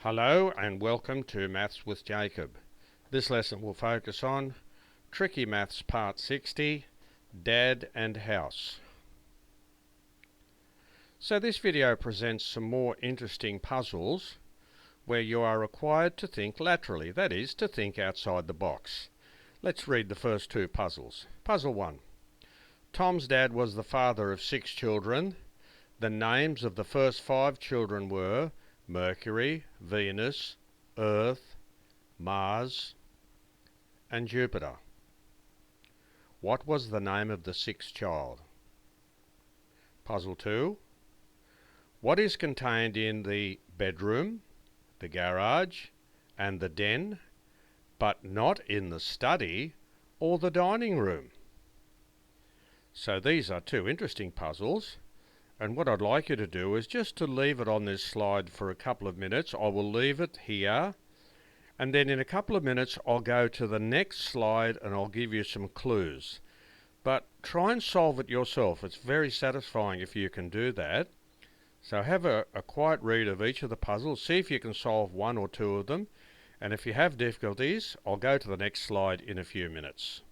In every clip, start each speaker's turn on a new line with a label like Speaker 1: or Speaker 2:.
Speaker 1: Hello and welcome to Maths with Jacob. This lesson will focus on Tricky Maths Part 60, Dad and House. So this video presents some more interesting puzzles where you are required to think laterally, that is, to think outside the box. Let's read the first two puzzles. Puzzle 1. Tom's dad was the father of 6 children. The names of the first 5 children were Mercury, Venus, Earth, Mars, and Jupiter. What was the name of the 6th child? Puzzle 2. What is contained in the bedroom, the garage, and the den, but not in the study or the dining room? So these are two interesting puzzles. And what I'd like you to do is just to leave it on this slide for a couple of minutes. I will leave it here. And then in a couple of minutes, I'll go to the next slide and I'll give you some clues. But try and solve it yourself. It's very satisfying if you can do that. So have a quiet read of each of the puzzles. See if you can solve one or two of them. And if you have difficulties, I'll go to the next slide in a few minutes.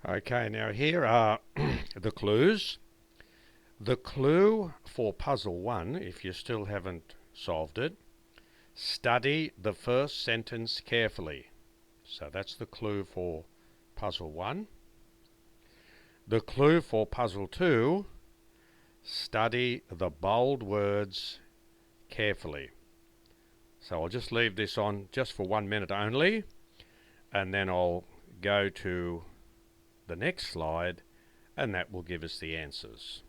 Speaker 1: Okay, now here are the clues. The clue for puzzle 1, if you still haven't solved it, study the first sentence carefully. So that's the clue for puzzle 1. The clue for puzzle 2, study the bold words carefully. So I'll just leave this on just for 1 minute only, and then I'll go to the next slide, and that will give us the answers.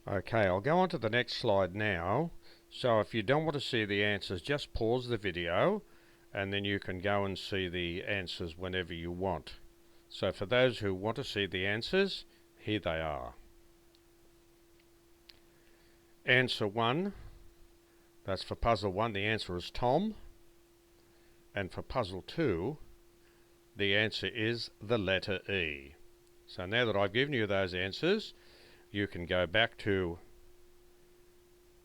Speaker 1: Okay, I'll go on to the next slide now. So if you don't want to see the answers, just pause the video and then you can go and see the answers whenever you want. So for those who want to see the answers, here they are. Answer 1, that's for puzzle 1, the answer is Tom. And for puzzle 2, the answer is the letter E. So now that I've given you those answers, you can go back to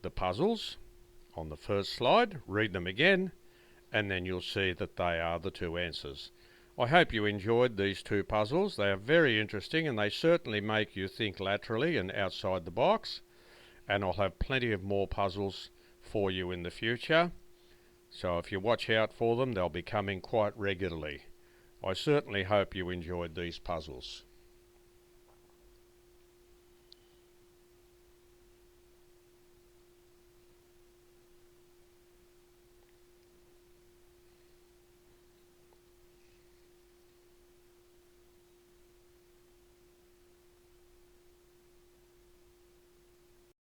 Speaker 1: the puzzles on the first slide, read them again, and then you'll see that they are the two answers. I hope you enjoyed these two puzzles. They are very interesting and they certainly make you think laterally and outside the box. And I'll have plenty of more puzzles for you in the future. So if you watch out for them, they'll be coming quite regularly. I certainly hope you enjoyed these puzzles.